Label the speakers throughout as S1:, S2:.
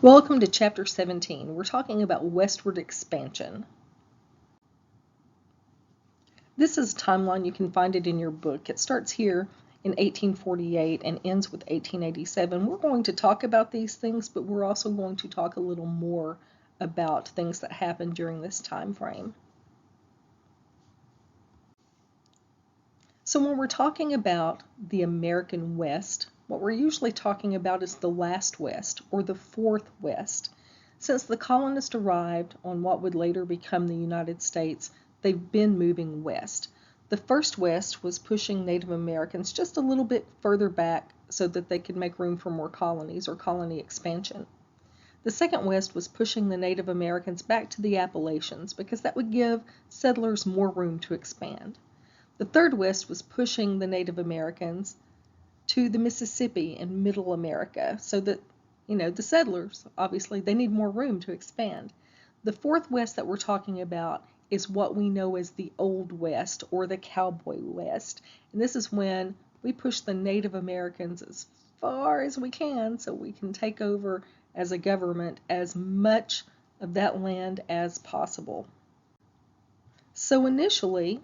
S1: Welcome to Chapter 17. We're talking about westward expansion. This is a timeline. You can find it in your book. It starts here in 1848 and ends with 1887. We're going to talk about these things, but we're also going to talk a little more about things that happened during this time frame. So when we're talking about the American West, what we're usually talking about is the last West, or the fourth West. Since the colonists arrived on what would later become the United States, they've been moving west. The first West was pushing Native Americans just a little bit further back so that they could make room for more colonies or colony expansion. The second West was pushing the Native Americans back to the Appalachians because that would give settlers more room to expand. The third West was pushing the Native Americans to the Mississippi and Middle America so that, the settlers, obviously, they need more room to expand. The fourth West that we're talking about is what we know as the Old West or the Cowboy West. And this is when we push the Native Americans as far as we can so we can take over as a government as much of that land as possible. So initially,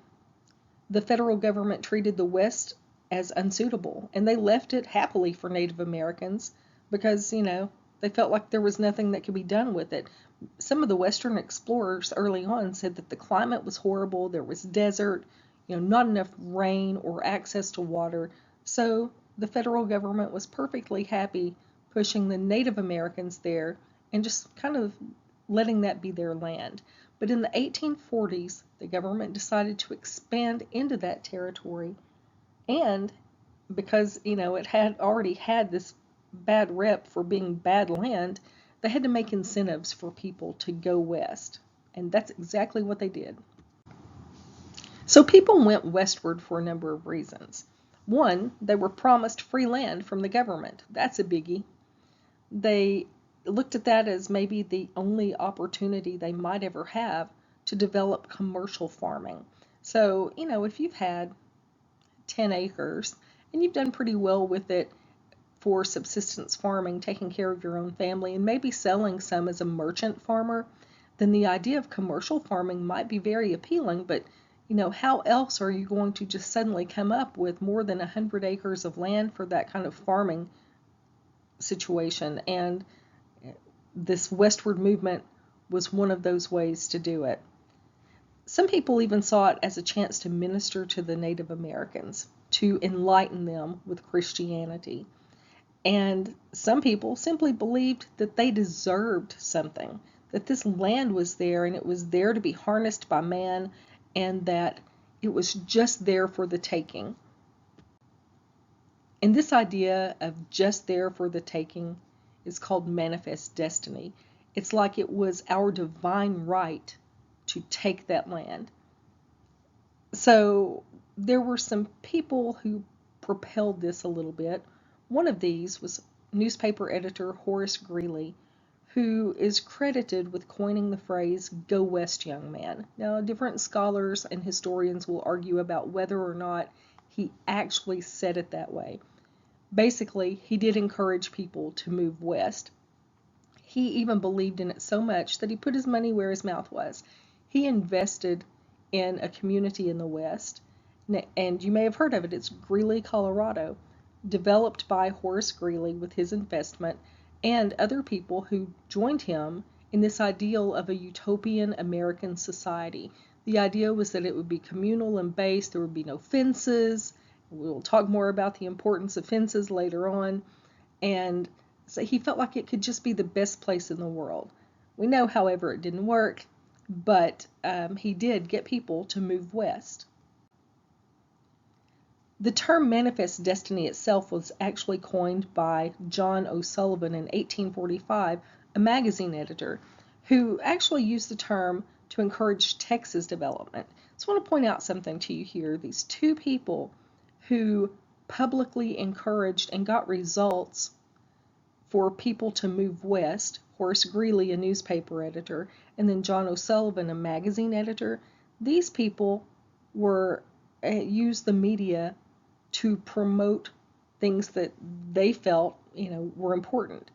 S1: the federal government treated the West as unsuitable, and they left it happily for Native Americans because, they felt like there was nothing that could be done with it. Some of the Western explorers early on said that the climate was horrible, there was desert, not enough rain or access to water, so the federal government was perfectly happy pushing the Native Americans there and just kind of letting that be their land. But in the 1840s, the government decided to expand into that territory, and because, it had already had this bad rep for being bad land, they had to make incentives for people to go west. And that's exactly what they did. So people went westward for a number of reasons. One, they were promised free land from the government. That's a biggie. They looked at that as maybe the only opportunity they might ever have to develop commercial farming. So, if you've had 10 acres and you've done pretty well with it for subsistence farming, taking care of your own family, and maybe selling some as a merchant farmer, then the idea of commercial farming might be very appealing, but how else are you going to just suddenly come up with more than 100 acres of land for that kind of farming situation? And this westward movement was one of those ways to do it. Some people even saw it as a chance to minister to the Native Americans, to enlighten them with Christianity. And some people simply believed that they deserved something, that this land was there and it was there to be harnessed by man, and that it was just there for the taking. And this idea of just there for the taking is called manifest destiny. It's like it was our divine right to take that land. So there were some people who propelled this a little bit. One of these was newspaper editor Horace Greeley, who is credited with coining the phrase, "Go West, young man." Now, different scholars and historians will argue about whether or not he actually said it that way. Basically, he did encourage people to move west. He even believed in it so much that he put his money where his mouth was. He invested in a community in the West, and you may have heard of it. It's Greeley, Colorado, developed by Horace Greeley with his investment and other people who joined him in this ideal of a utopian American society. The idea was that it would be communal and based, there would be no fences. We'll talk more about the importance of fences later on. And so he felt like it could just be the best place in the world. We know, however, it didn't work, but he did get people to move west. The term manifest destiny itself was actually coined by John O'Sullivan in 1845, a magazine editor, who actually used the term to encourage Texas development. So I want to point out something to you here. These two people who publicly encouraged and got results for people to move west, Horace Greeley, a newspaper editor, and then John O'Sullivan, a magazine editor, these people used the media to promote things that they felt, were important.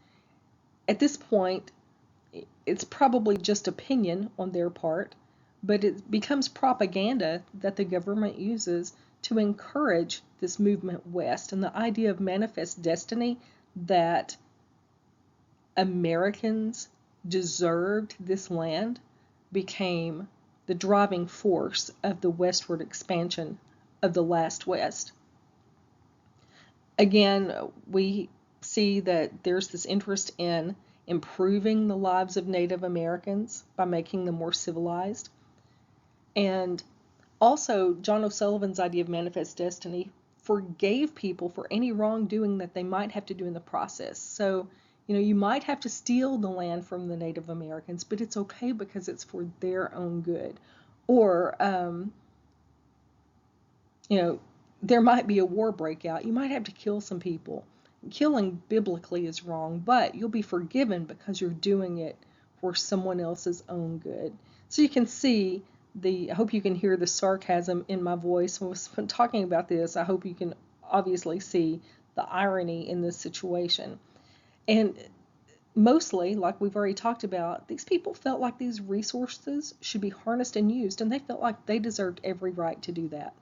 S1: At this point, it's probably just opinion on their part, but it becomes propaganda that the government uses to encourage this movement west, and the idea of manifest destiny, that Americans deserved this land, became the driving force of the westward expansion of the last West. Again, we see that there's this interest in improving the lives of Native Americans by making them more civilized. And also, John O'Sullivan's idea of manifest destiny forgave people for any wrongdoing that they might have to do in the process. So, you might have to steal the land from the Native Americans, but it's okay because it's for their own good. Or, there might be a war breakout. You might have to kill some people. Killing biblically is wrong, but you'll be forgiven because you're doing it for someone else's own good. So you can see I hope you can hear the sarcasm in my voice when talking about this. I hope you can obviously see the irony in this situation. And mostly, like we've already talked about, these people felt like these resources should be harnessed and used, and they felt like they deserved every right to do that.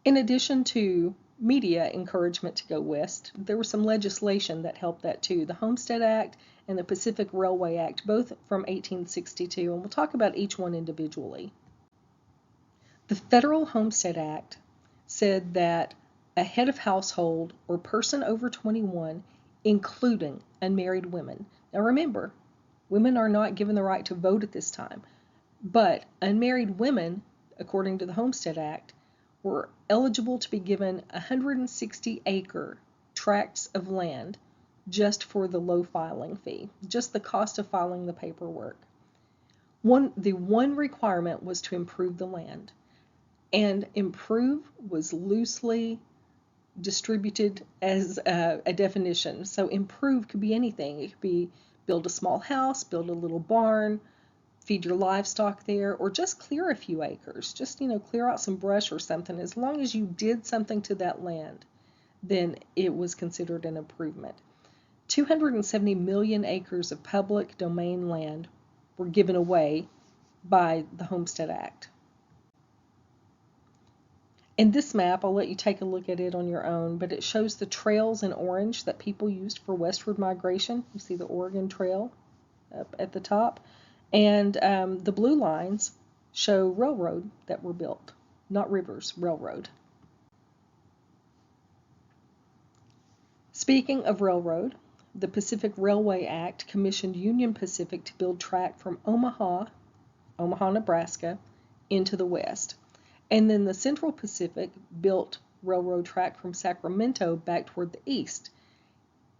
S1: In addition to media encouragement to go west, there was some legislation that helped that too. The Homestead Act and the Pacific Railway Act, both from 1862, and we'll talk about each one individually. The Federal Homestead Act said that a head of household or person over 21, including unmarried women. Now remember, women are not given the right to vote at this time, but unmarried women, according to the Homestead Act, were eligible to be given 160-acre tracts of land just for the low filing fee, just the cost of filing the paperwork. The one requirement was to improve the land, and improve was loosely distributed as a definition. So improve could be anything. It could be build a small house, build a little barn, feed your livestock there, or just clear a few acres. Just, clear out some brush or something. As long as you did something to that land, then it was considered an improvement. 270 million acres of public domain land were given away by the Homestead Act. In this map, I'll let you take a look at it on your own, but it shows the trails in orange that people used for westward migration. You see the Oregon Trail up at the top. And the blue lines show railroad that were built, not rivers, railroad. Speaking of railroad, the Pacific Railway Act commissioned Union Pacific to build track from Omaha, Nebraska, into the west. And then the Central Pacific built railroad track from Sacramento back toward the east.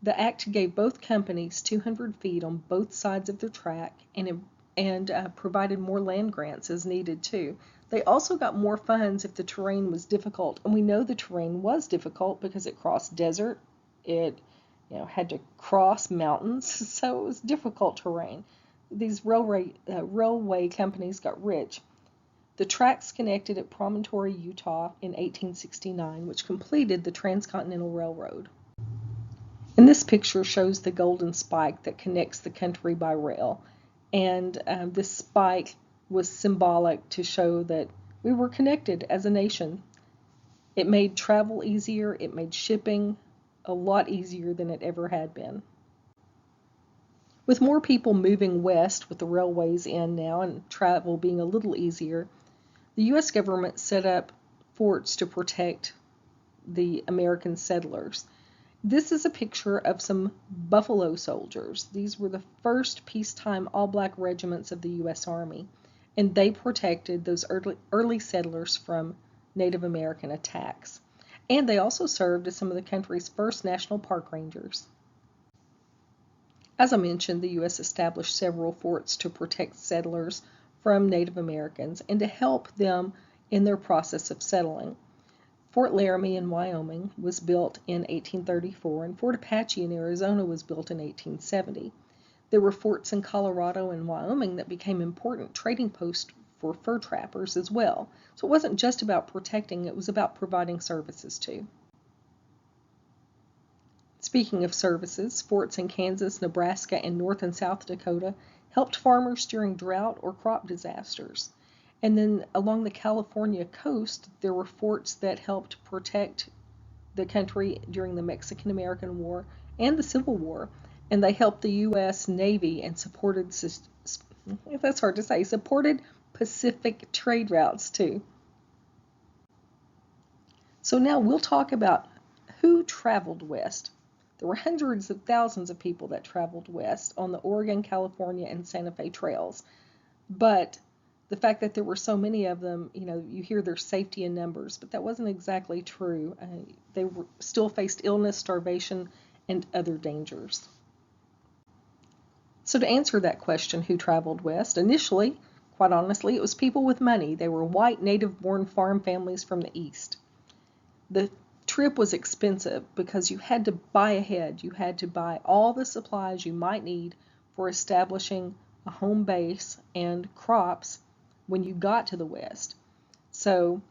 S1: The act gave both companies 200 feet on both sides of the track and provided more land grants as needed too. They also got more funds if the terrain was difficult, and we know the terrain was difficult because it crossed desert, it had to cross mountains, so it was difficult terrain. These railway companies got rich. The tracks connected at Promontory, Utah in 1869, which completed the Transcontinental Railroad. And this picture shows the golden spike that connects the country by rail. And this spike was symbolic to show that we were connected as a nation. It made travel easier. It made shipping a lot easier than it ever had been. With more people moving west with the railways in now and travel being a little easier, the U.S. government set up forts to protect the American settlers. This is a picture of some Buffalo soldiers. These were the first peacetime all-black regiments of the U.S. Army, and they protected those early settlers from Native American attacks. And they also served as some of the country's first national park rangers. As I mentioned, the U.S. established several forts to protect settlers from Native Americans and to help them in their process of settling. Fort Laramie in Wyoming was built in 1834, and Fort Apache in Arizona was built in 1870. There were forts in Colorado and Wyoming that became important trading posts for fur trappers as well. So it wasn't just about protecting, it was about providing services too. Speaking of services, forts in Kansas, Nebraska, and North and South Dakota helped farmers during drought or crop disasters. And then along the California coast, there were forts that helped protect the country during the Mexican-American War and the Civil War. And they helped the U.S. Navy and supported, that's hard to say, supported Pacific trade routes too. So now we'll talk about who traveled west. There were hundreds of thousands of people that traveled west on the Oregon, California, and Santa Fe trails. But the fact that there were so many of them, you hear their safety in numbers, but that wasn't exactly true. They still faced illness, starvation, and other dangers. So to answer that question, who traveled west? Initially, quite honestly, it was people with money. They were white, native-born farm families from the east. The trip was expensive because you had to buy ahead. You had to buy all the supplies you might need for establishing a home base and crops when you got to the West. So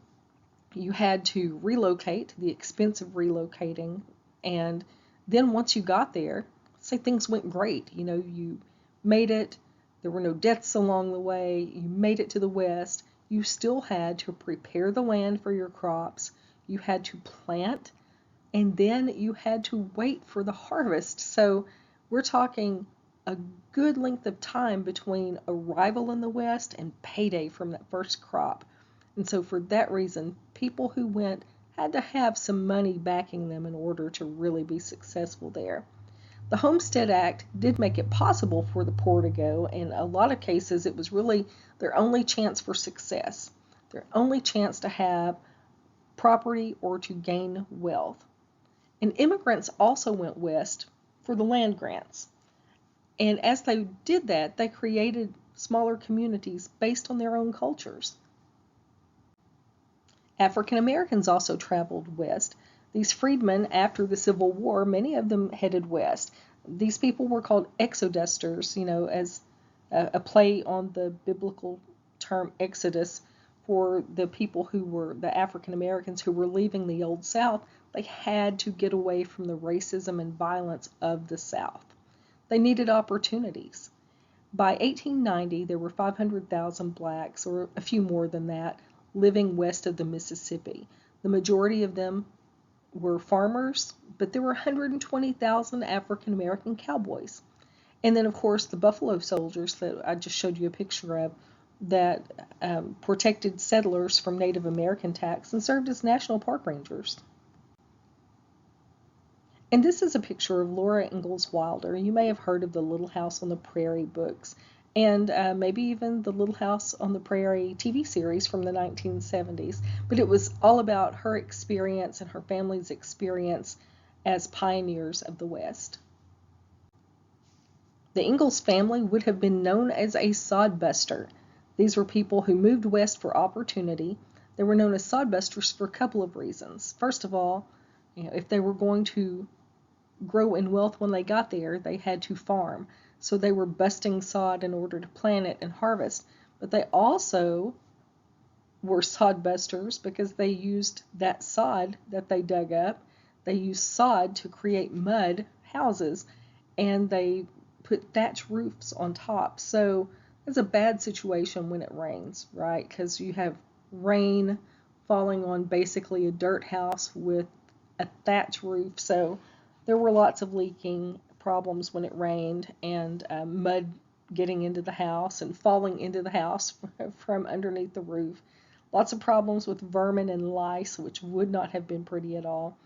S1: you had to relocate, the expense of relocating, and then once you got there, say things went great. You made it, there were no deaths along the way, you made it to the West, you still had to prepare the land for your crops, you had to plant, and then you had to wait for the harvest. So we're talking a good length of time between arrival in the West and payday from that first crop. And so for that reason, people who went had to have some money backing them in order to really be successful there. The Homestead Act did make it possible for the poor to go. In a lot of cases, it was really their only chance for success, their only chance to have property or to gain wealth. And immigrants also went west for the land grants. And as they did that, they created smaller communities based on their own cultures. African Americans also traveled west. These freedmen, after the Civil War, many of them headed west. These people were called exodusters, as a play on the biblical term exodus for the people who were the African Americans who were leaving the Old South. They had to get away from the racism and violence of the South. They needed opportunities. By 1890, there were 500,000 blacks, or a few more than that, living west of the Mississippi. The majority of them were farmers, but there were 120,000 African American cowboys. And then, of course, the Buffalo Soldiers that I just showed you a picture of that protected settlers from Native American attacks and served as National Park Rangers. And this is a picture of Laura Ingalls Wilder. You may have heard of the Little House on the Prairie books, and maybe even the Little House on the Prairie TV series from the 1970s. But it was all about her experience and her family's experience as pioneers of the West. The Ingalls family would have been known as a sodbuster. These were people who moved west for opportunity. They were known as sodbusters for a couple of reasons. First of all, if they were going to grow in wealth when they got there, they had to farm. So they were busting sod in order to plant it and harvest. But they also were sodbusters because they used that sod that they dug up. They used sod to create mud houses, and they put thatch roofs on top. So it's a bad situation when it rains, right? Because you have rain falling on basically a dirt house with a thatch roof. So there were lots of leaking problems when it rained, and mud getting into the house and falling into the house from underneath the roof. Lots of problems with vermin and lice, which would not have been pretty at all.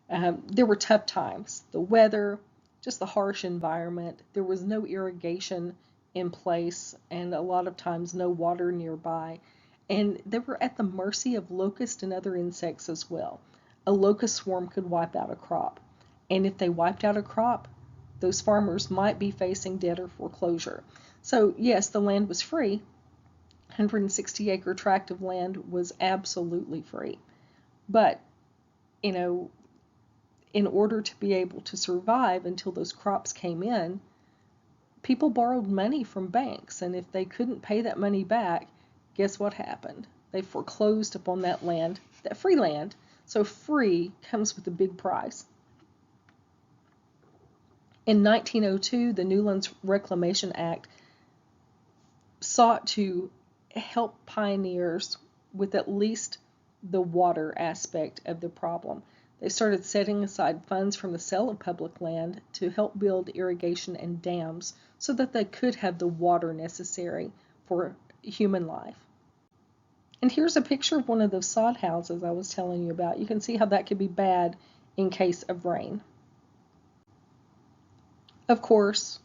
S1: There were tough times. The weather, just the harsh environment. There was no irrigation in place, and a lot of times no water nearby. And they were at the mercy of locusts and other insects as well. A locust swarm could wipe out a crop. And if they wiped out a crop, those farmers might be facing debt or foreclosure. So yes, the land was free. 160-acre tract of land was absolutely free. But, in order to be able to survive until those crops came in, people borrowed money from banks. And if they couldn't pay that money back, guess what happened? They foreclosed upon that land, that free land. So free comes with a big price. In 1902, the Newlands Reclamation Act sought to help pioneers with at least the water aspect of the problem. They started setting aside funds from the sale of public land to help build irrigation and dams so that they could have the water necessary for human life. And here's a picture of one of those sod houses I was telling you about. You can see how that could be bad in case of rain. Of course,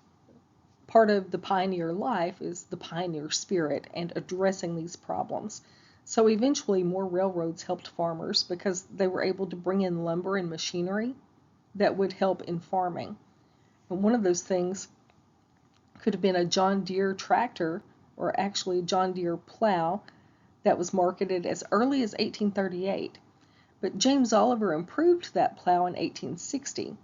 S1: part of the pioneer life is the pioneer spirit and addressing these problems. So eventually more railroads helped farmers because they were able to bring in lumber and machinery that would help in farming. And one of those things could have been a John Deere tractor, or actually a John Deere plow, that was marketed as early as 1838. But James Oliver improved that plow in 1860,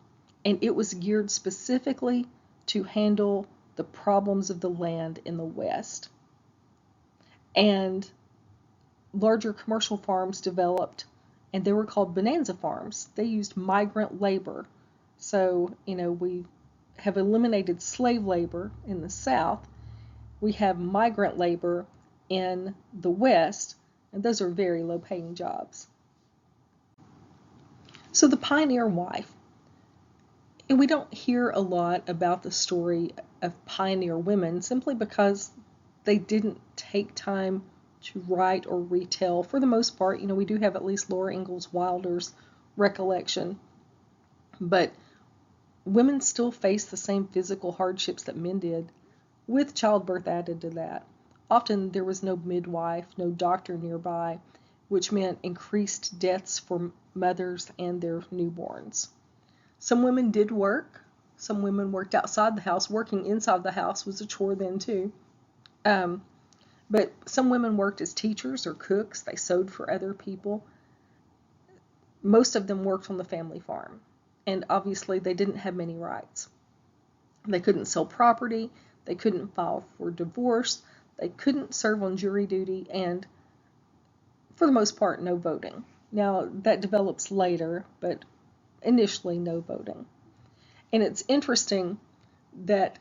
S1: and it was geared specifically to handle the problems of the land in the West. And larger commercial farms developed, and they were called bonanza farms. They used migrant labor. So, we have eliminated slave labor in the South. We have migrant labor in the West, and those are very low-paying jobs. So the pioneer wife. And we don't hear a lot about the story of pioneer women simply because they didn't take time to write or retell. For the most part, we do have at least Laura Ingalls Wilder's recollection. But women still face the same physical hardships that men did, with childbirth added to that. Often there was no midwife, no doctor nearby, which meant increased deaths for mothers and their newborns. Some women did work. Some women worked outside the house. Working inside the house was a chore then too. But some women worked as teachers or cooks. They sewed for other people. Most of them worked on the family farm. And obviously they didn't have many rights. They couldn't sell property. They couldn't file for divorce. They couldn't serve on jury duty. And for the most part, no voting. Now, that develops later, but initially no voting. And it's interesting that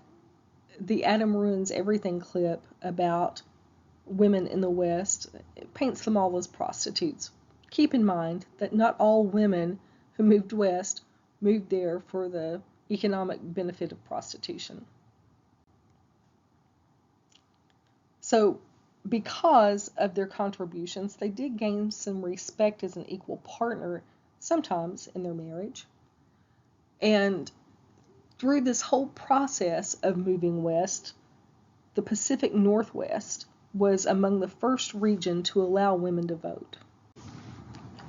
S1: the Adam Ruins Everything clip about women in the West paints them all as prostitutes. Keep in mind that not all women who moved west moved there for the economic benefit of prostitution. So because of their contributions, they did gain some respect as an equal partner sometimes in their marriage. And through this whole process of moving west, the Pacific Northwest was among the first region to allow women to vote.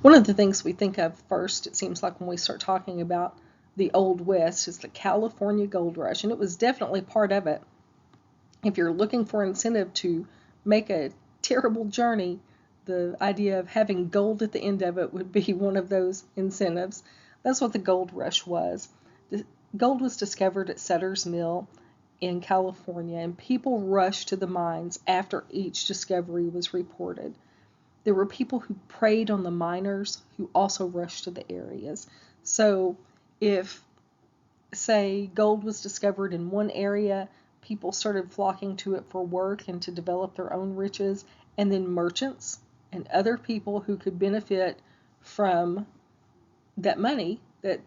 S1: One of the things we think of first, it seems like when we start talking about the Old West, is the California Gold Rush, and it was definitely part of it. If you're looking for incentive to make a terrible journey, the idea of having gold at the end of it would be one of those incentives. That's what the gold rush was. The gold was discovered at Sutter's Mill in California, and people rushed to the mines after each discovery was reported. There were people who preyed on the miners who also rushed to the areas. So if, say, gold was discovered in one area, people started flocking to it for work and to develop their own riches, and then merchants and other people who could benefit from that money that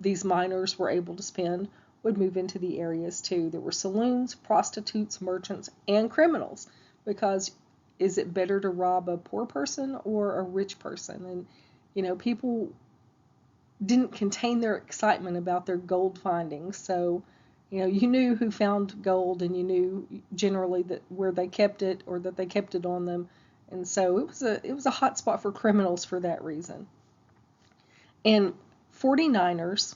S1: these miners were able to spend would move into the areas too. There were saloons, prostitutes, merchants, and criminals, because is it better to rob a poor person or a rich person? And people didn't contain their excitement about their gold findings. So you knew who found gold, and you knew generally that where they kept it, or that they kept it on them. And so it was a hot spot for criminals for that reason. And 49ers,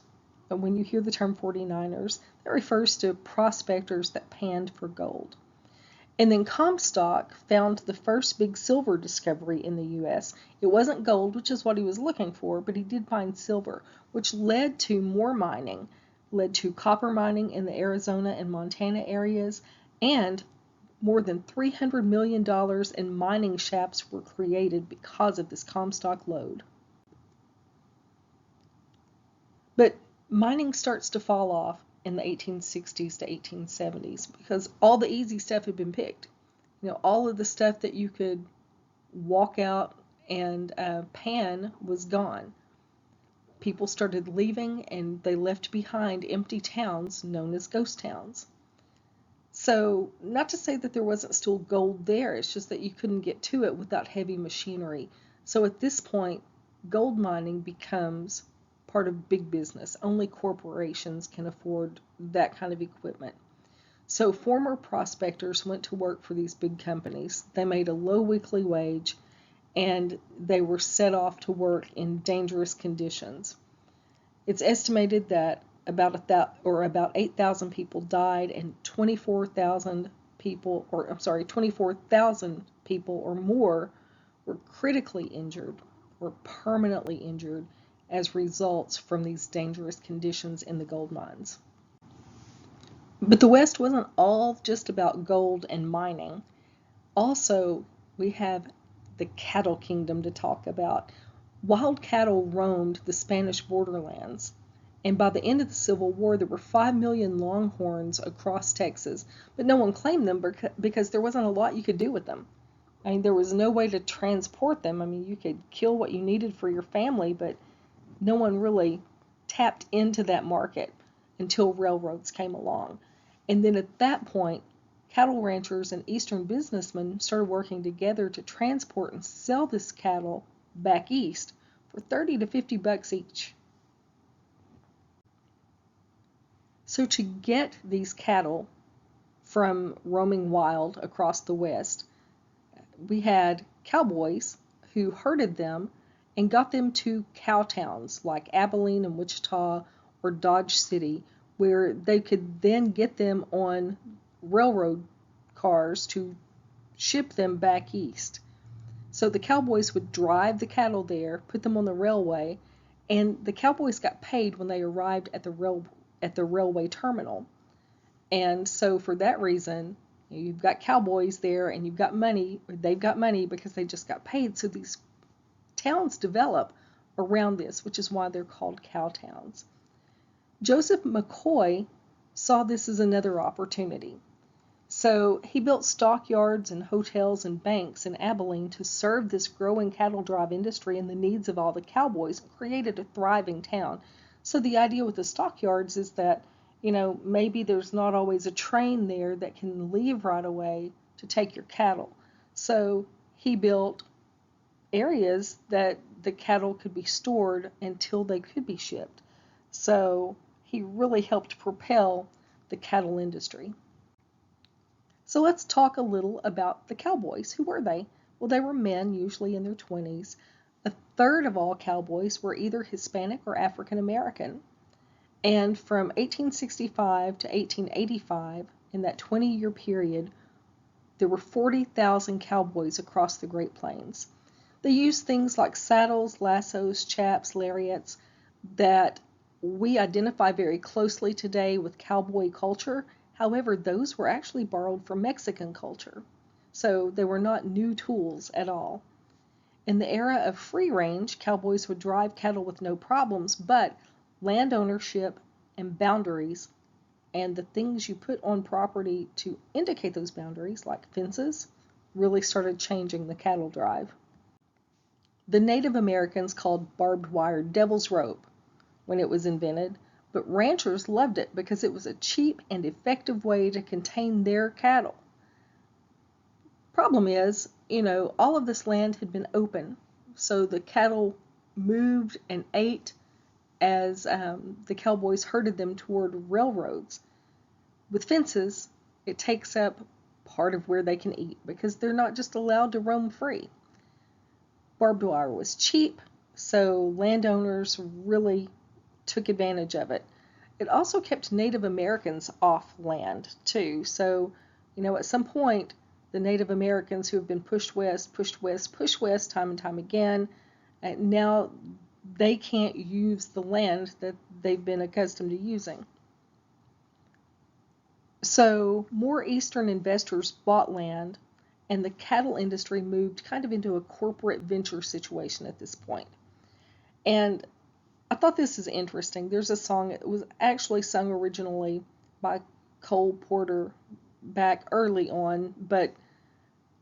S1: when you hear the term 49ers, that refers to prospectors that panned for gold. And then Comstock found the first big silver discovery in the U.S. It wasn't gold, which is what he was looking for, but he did find silver, which led to more mining, led to copper mining in the Arizona and Montana areas, and more than $300 million in mining shafts were created because of this Comstock Lode. But mining starts to fall off in the 1860s to 1870s because all the easy stuff had been picked. All of the stuff that you could walk out and pan was gone. People started leaving, and they left behind empty towns known as ghost towns. So, not to say that there wasn't still gold there, it's just that you couldn't get to it without heavy machinery. So at this point, gold mining becomes part of big business. Only corporations can afford that kind of equipment. So former prospectors went to work for these big companies. They made a low weekly wage, and they were set off to work in dangerous conditions. It's estimated that about 8,000 people died, and 24,000 people or more were critically injured or permanently injured as results from these dangerous conditions in the gold mines. But the West wasn't all just about gold and mining. Also, we have the cattle kingdom to talk about. Wild cattle roamed the Spanish borderlands, and by the end of the Civil War, there were 5 million longhorns across Texas, but no one claimed them because there wasn't a lot you could do with them. I mean, there was no way to transport them. I mean, you could kill what you needed for your family, but no one really tapped into that market until railroads came along. And then at that point, cattle ranchers and eastern businessmen started working together to transport and sell this cattle back east for $30 to $50 each. So to get these cattle from roaming wild across the West, we had cowboys who herded them and got them to cow towns like Abilene and Wichita or Dodge City, where they could then get them on railroad cars to ship them back east. So the cowboys would drive the cattle there, put them on the railway, and the cowboys got paid when they arrived at the railway terminal. And so for that reason, you've got cowboys there, and you've got money. They've got money because they just got paid. So these towns develop around this, which is why they're called cow towns. Joseph McCoy saw this as another opportunity. So he built stockyards and hotels and banks in Abilene to serve this growing cattle drive industry and the needs of all the cowboys, and created a thriving town. So the idea with the stockyards is that, maybe there's not always a train there that can leave right away to take your cattle. So he built areas that the cattle could be stored until they could be shipped. So he really helped propel the cattle industry. So let's talk a little about the cowboys. Who were they? Well, they were men, usually in their 20s. A third of all cowboys were either Hispanic or African American. And from 1865 to 1885, in that 20-year period, there were 40,000 cowboys across the Great Plains. They used things like saddles, lassos, chaps, lariats that we identify very closely today with cowboy culture. However, those were actually borrowed from Mexican culture. So they were not new tools at all. In the era of free range, cowboys would drive cattle with no problems, but land ownership and boundaries and the things you put on property to indicate those boundaries, like fences, really started changing the cattle drive. The Native Americans called barbed wire devil's rope when it was invented, but ranchers loved it because it was a cheap and effective way to contain their cattle. Problem is, all of this land had been open, so the cattle moved and ate as the cowboys herded them toward railroads. With fences, it takes up part of where they can eat because they're not just allowed to roam free. Barbed wire was cheap, so landowners really took advantage of it. It also kept Native Americans off land too. So, at some point, the Native Americans who have been pushed west time and time again, and now they can't use the land that they've been accustomed to using. So more Eastern investors bought land, and the cattle industry moved kind of into a corporate venture situation at this point. And I thought this is interesting. There's a song that was actually sung originally by Cole Porter back early on, but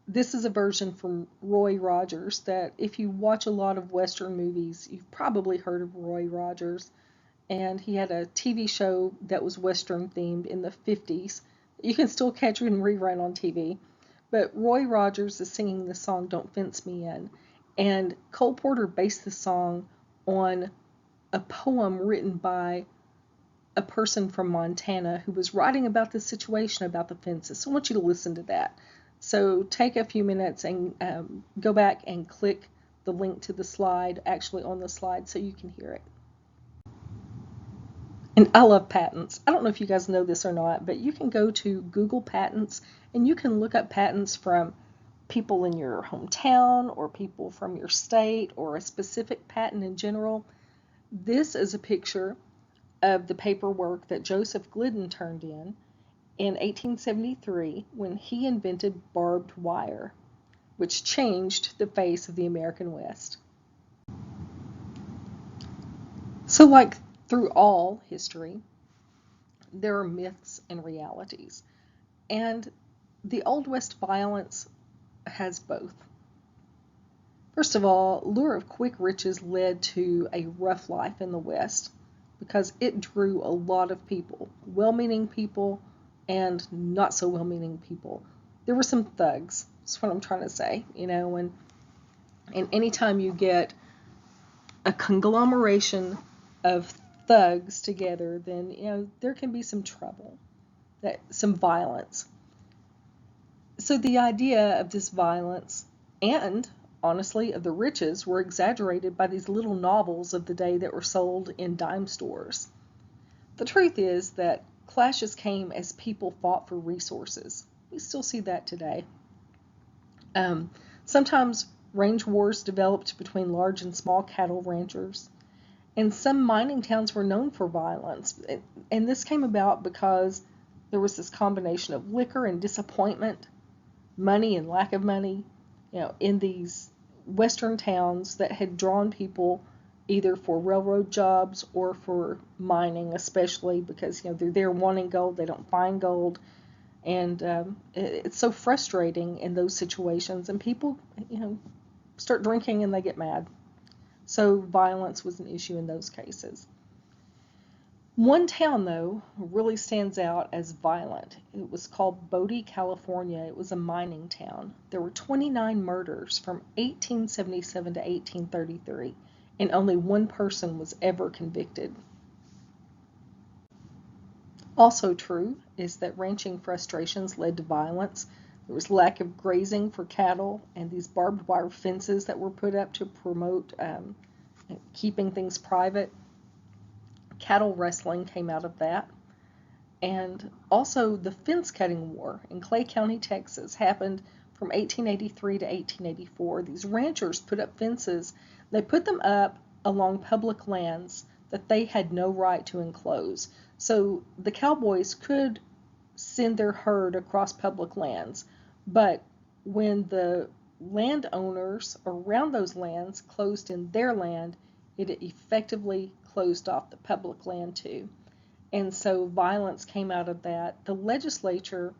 S1: this is a version from Roy Rogers that if you watch a lot of Western movies, you've probably heard of Roy Rogers. And he had a TV show that was Western themed in the 50s. You can still catch it in rerun on TV. But Roy Rogers is singing the song Don't Fence Me In. And Cole Porter based the song on a poem written by a person from Montana who was writing about this situation about the fences. So I want you to listen to that. So take a few minutes and go back and click the link to the slide, actually on the slide, so you can hear it. And I love patents. I don't know if you guys know this or not, but you can go to Google Patents and you can look up patents from people in your hometown or people from your state or a specific patent in general. This is a picture of the paperwork that Joseph Glidden turned in 1873 when he invented barbed wire, which changed the face of the American West. So like through all history, there are myths and realities. And the Old West violence has both. First of all, lure of quick riches led to a rough life in the West because it drew a lot of people, well-meaning people and not so well-meaning people. There were some thugs, that's what I'm trying to say, and anytime you get a conglomeration of thugs together, then, there can be some trouble, some violence. So the idea of this violence and, honestly, of the riches were exaggerated by these little novels of the day that were sold in dime stores. The truth is that clashes came as people fought for resources. We still see that today. Sometimes range wars developed between large and small cattle ranchers, and some mining towns were known for violence. And this came about because there was this combination of liquor and disappointment, money and lack of money, in these western towns that had drawn people either for railroad jobs or for mining, especially because they're there wanting gold, they don't find gold, and it's so frustrating in those situations, and people start drinking and they get mad. So violence was an issue in those cases. One town, though, really stands out as violent. It was called Bodie, California. It was a mining town. There were 29 murders from 1877 to 1833, and only one person was ever convicted. Also true is that ranching frustrations led to violence. There was lack of grazing for cattle, and these barbed wire fences that were put up to promote keeping things private. Cattle rustling came out of that. And also the fence cutting war in Clay County, Texas happened from 1883 to 1884. These ranchers put up fences. They put them up along public lands that they had no right to enclose. So the Cowboys could send their herd across public lands, but when the landowners around those lands closed in their land, it effectively closed off the public land too. And so violence came out of that. The legislature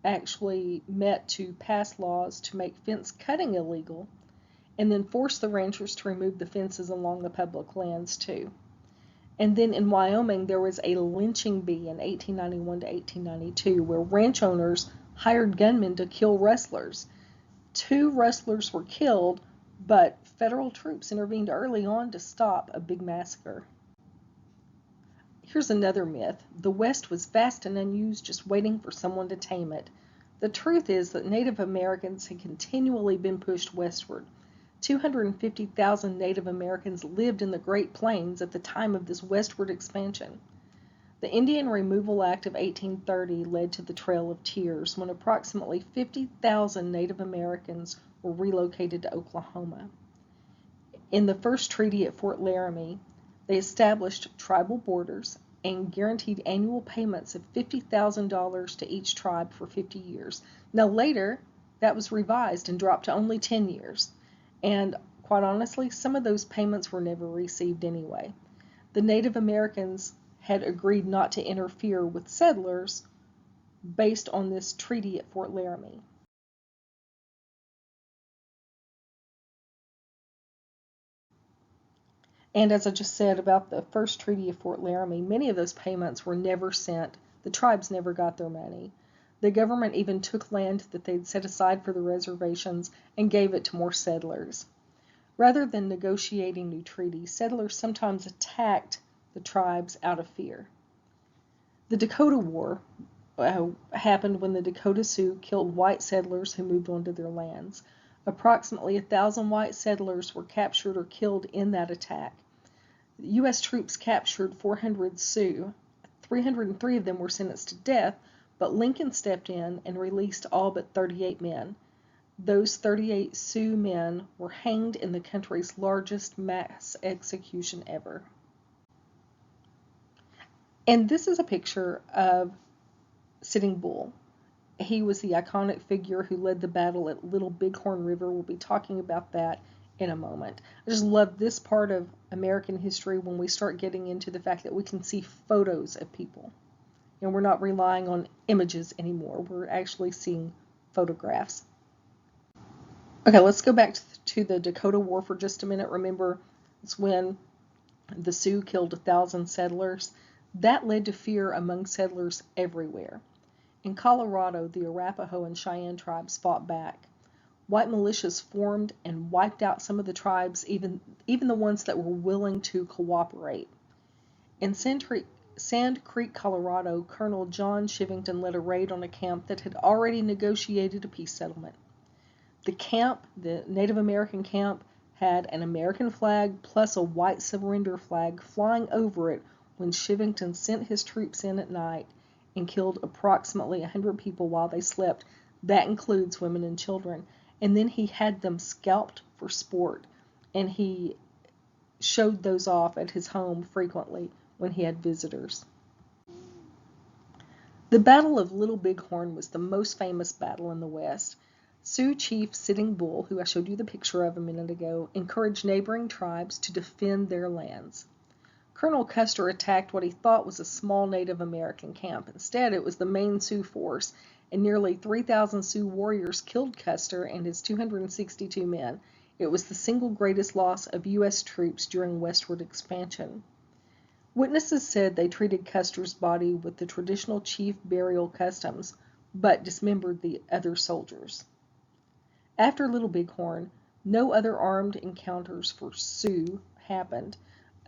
S1: actually met to pass laws to make fence cutting illegal and then force the ranchers to remove the fences along the public lands too. And then in Wyoming, there was a lynching bee in 1891 to 1892 where ranch owners hired gunmen to kill rustlers. 2 rustlers were killed, but federal troops intervened early on to stop a big massacre. Here's another myth. The West was vast and unused, just waiting for someone to tame it. The truth is that Native Americans had continually been pushed westward. 250,000 Native Americans lived in the Great Plains at the time of this westward expansion. The Indian Removal Act of 1830 led to the Trail of Tears, when approximately 50,000 Native Americans were relocated to Oklahoma. In the first treaty at Fort Laramie, they established tribal borders and guaranteed annual payments of $50,000 to each tribe for 50 years. Now later, that was revised and dropped to only 10 years. And quite honestly, some of those payments were never received anyway. The Native Americans had agreed not to interfere with settlers based on this treaty at Fort Laramie. And as I just said about the first treaty of Fort Laramie, many of those payments were never sent. The tribes never got their money. The government even took land that they'd set aside for the reservations and gave it to more settlers. Rather than negotiating new treaties, settlers sometimes attacked the tribes out of fear. The Dakota War happened when the Dakota Sioux killed white settlers who moved onto their lands. Approximately 1,000 white settlers were captured or killed in that attack. U.S. troops captured 400 Sioux. 303 of them were sentenced to death, but Lincoln stepped in and released all but 38 men. Those 38 Sioux men were hanged in the country's largest mass execution ever. And this is a picture of Sitting Bull. He was the iconic figure who led the battle at Little Bighorn River. We'll be talking about that in a moment. I just love this part of American history when we start getting into the fact that we can see photos of people. And we're not relying on images anymore. We're actually seeing photographs. Okay, let's go back to the Dakota War for just a minute. Remember, it's when the Sioux killed 1,000 settlers. That led to fear among settlers everywhere. In Colorado, the Arapaho and Cheyenne tribes fought back. White militias formed and wiped out some of the tribes, even the ones that were willing to cooperate. In Sand Creek, Colorado, Colonel John Chivington led a raid on a camp that had already negotiated a peace settlement. The camp, the Native American camp, had an American flag plus a white surrender flag flying over it when Chivington sent his troops in at night and killed approximately 100 people while they slept. That includes women and children. And then he had them scalped for sport, and he showed those off at his home frequently when he had visitors. The Battle of Little Bighorn was the most famous battle in the West. Sioux chief Sitting Bull, who I showed you the picture of a minute ago, encouraged neighboring tribes to defend their lands. Colonel Custer attacked what he thought was a small Native American camp. Instead, it was the main Sioux force, and nearly 3,000 Sioux warriors killed Custer and his 262 men. It was the single greatest loss of U.S. troops during westward expansion. Witnesses said they treated Custer's body with the traditional chief burial customs, but dismembered the other soldiers. After Little Bighorn, no other armed encounters for Sioux happened.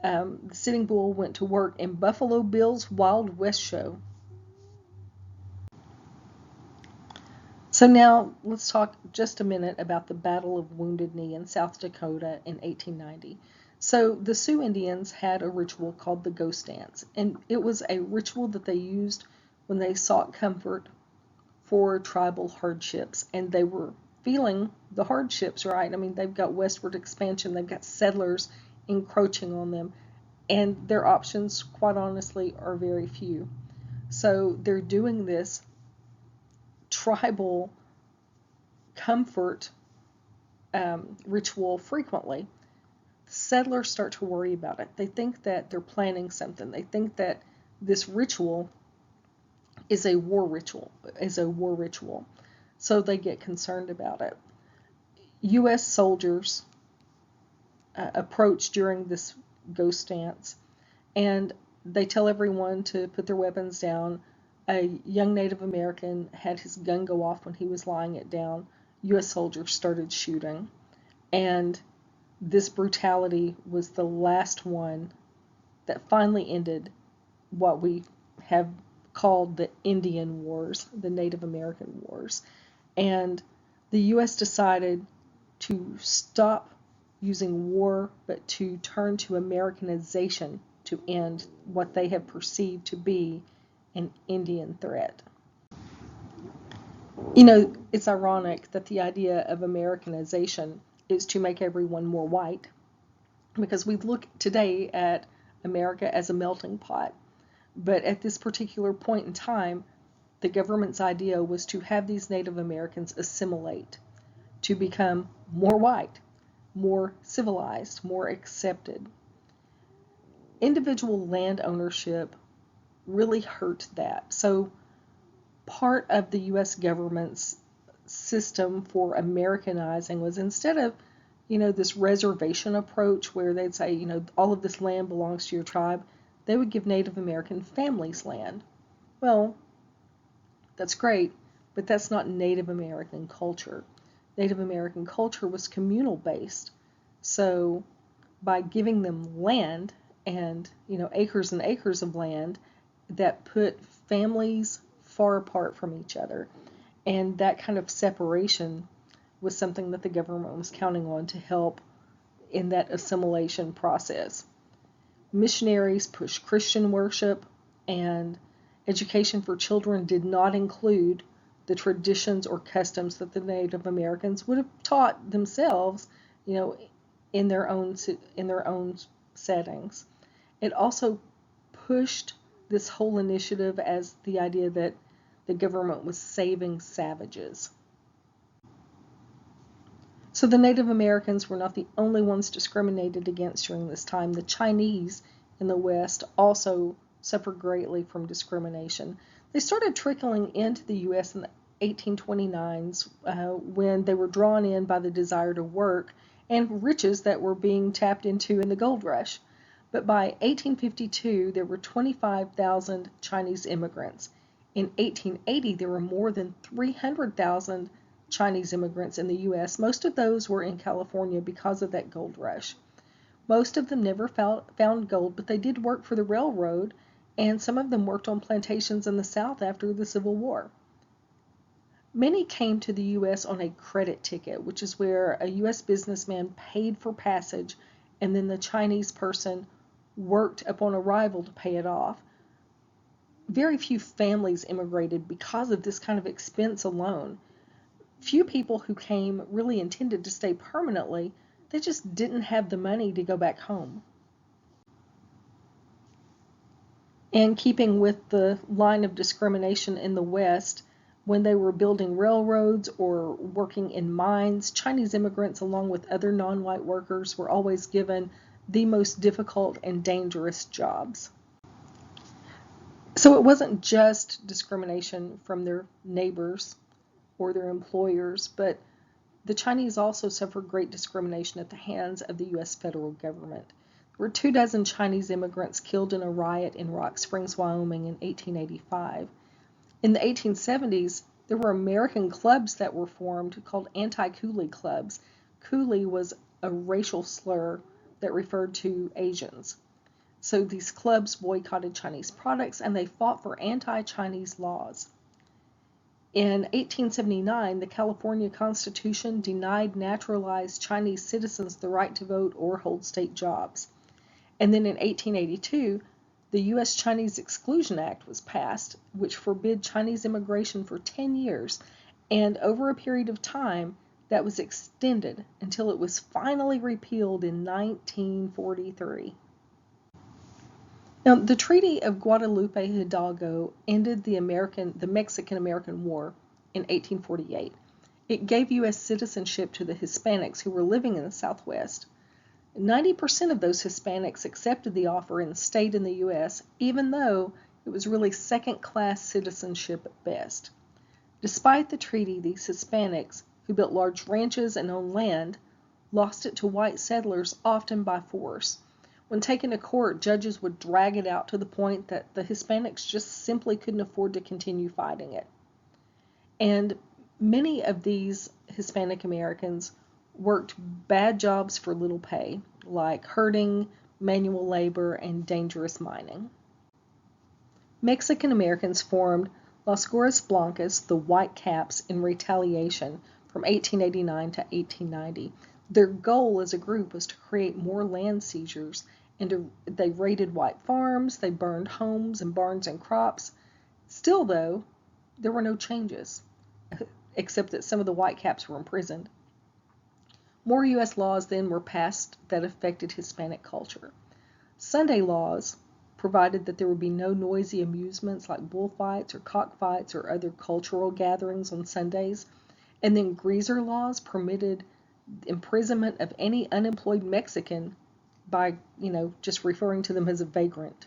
S1: The Sitting Bull went to work in Buffalo Bill's Wild West show. So now let's talk just a minute about the Battle of Wounded Knee in South Dakota in 1890. So the Sioux Indians had a ritual called the Ghost Dance, and it was a ritual that they used when they sought comfort for tribal hardships, and they were feeling the hardships, right? I mean, they've got westward expansion, they've got settlers encroaching on them, and their options, quite honestly, are very few. So they're doing this tribal comfort ritual frequently. Settlers start to worry about it. They think that they're planning something. They think that this ritual is a war ritual. So they get concerned about it. U.S. soldiers approach during this ghost dance, and they tell everyone to put their weapons down. A young Native American had his gun go off when he was lying it down. U.S. soldiers started shooting, and this brutality was the last one that finally ended what we have called the Indian Wars, the Native American Wars. And the U.S. decided to stop using war, but to turn to Americanization to end what they have perceived to be an Indian threat. You know, it's ironic that the idea of Americanization is to make everyone more white, because we look today at America as a melting pot. But at this particular point in time, the government's idea was to have these Native Americans assimilate, to become more white, more civilized, more accepted. individual land ownership really hurt that. So part of the U.S. government's system for Americanizing was, instead of, this reservation approach where they'd say, all of this land belongs to your tribe, they would give Native American families land. Well, that's great, but that's not Native American culture. Native American culture was communal based. So by giving them land and, acres and acres of land, that put families far apart from each other. And that kind of separation was something that the government was counting on to help in that assimilation process. Missionaries pushed Christian worship, and education for children did not include the traditions or customs that the Native Americans would have taught themselves, in their own settings. It also pushed this whole initiative as the idea that the government was saving savages. So the Native Americans were not the only ones discriminated against during this time. The Chinese in the West also suffered greatly from discrimination. They started trickling into the U.S. in the 1829s when they were drawn in by the desire to work and riches that were being tapped into in the gold rush. But by 1852, there were 25,000 Chinese immigrants. In 1880, there were more than 300,000 Chinese immigrants in the U.S. Most of those were in California because of that gold rush. Most of them never found gold, but they did work for the railroad, and some of them worked on plantations in the South after the Civil War. Many came to the U.S. on a credit ticket, which is where a U.S. businessman paid for passage, and then the Chinese person worked upon arrival to pay it off. Very few families immigrated because of this kind of expense alone. Few people who came really intended to stay permanently. They just didn't have the money to go back home. And keeping with the line of discrimination in the West, when they were building railroads or working in mines, Chinese immigrants, along with other non-white workers, were always given the most difficult and dangerous jobs. So it wasn't just discrimination from their neighbors or their employers, but the Chinese also suffered great discrimination at the hands of the U.S. federal government. There were 24 Chinese immigrants killed in a riot in Rock Springs, Wyoming in 1885. In the 1870s, there were American clubs that were formed called anti-coolie clubs. Coolie was a racial slur that referred to Asians. So these clubs boycotted Chinese products and they fought for anti-Chinese laws. In 1879, the California Constitution denied naturalized Chinese citizens the right to vote or hold state jobs. And then in 1882, the U.S.-Chinese Exclusion Act was passed, which forbid Chinese immigration for 10 years, and over a period of time, that was extended until it was finally repealed in 1943. Now, the Treaty of Guadalupe Hidalgo ended the Mexican-American War in 1848. It gave U.S. citizenship to the Hispanics who were living in the Southwest. 90% of those Hispanics accepted the offer and stayed in the U.S., even though it was really second-class citizenship at best. Despite the treaty, these Hispanics, who built large ranches and owned land, lost it to white settlers, often by force. When taken to court, judges would drag it out to the point that the Hispanics just simply couldn't afford to continue fighting it. And many of these Hispanic Americans worked bad jobs for little pay, like herding, manual labor, and dangerous mining. Mexican Americans formed Las Gorras Blancas, the White Caps, in retaliation from 1889 to 1890. Their goal as a group was to create more land seizures, and they raided white farms, they burned homes and barns and crops. Still, though, there were no changes, except that some of the white caps were imprisoned. More U.S. laws then were passed that affected Hispanic culture. Sunday laws provided that there would be no noisy amusements like bullfights or cockfights or other cultural gatherings on Sundays. And then greaser laws permitted imprisonment of any unemployed Mexican by, just referring to them as a vagrant.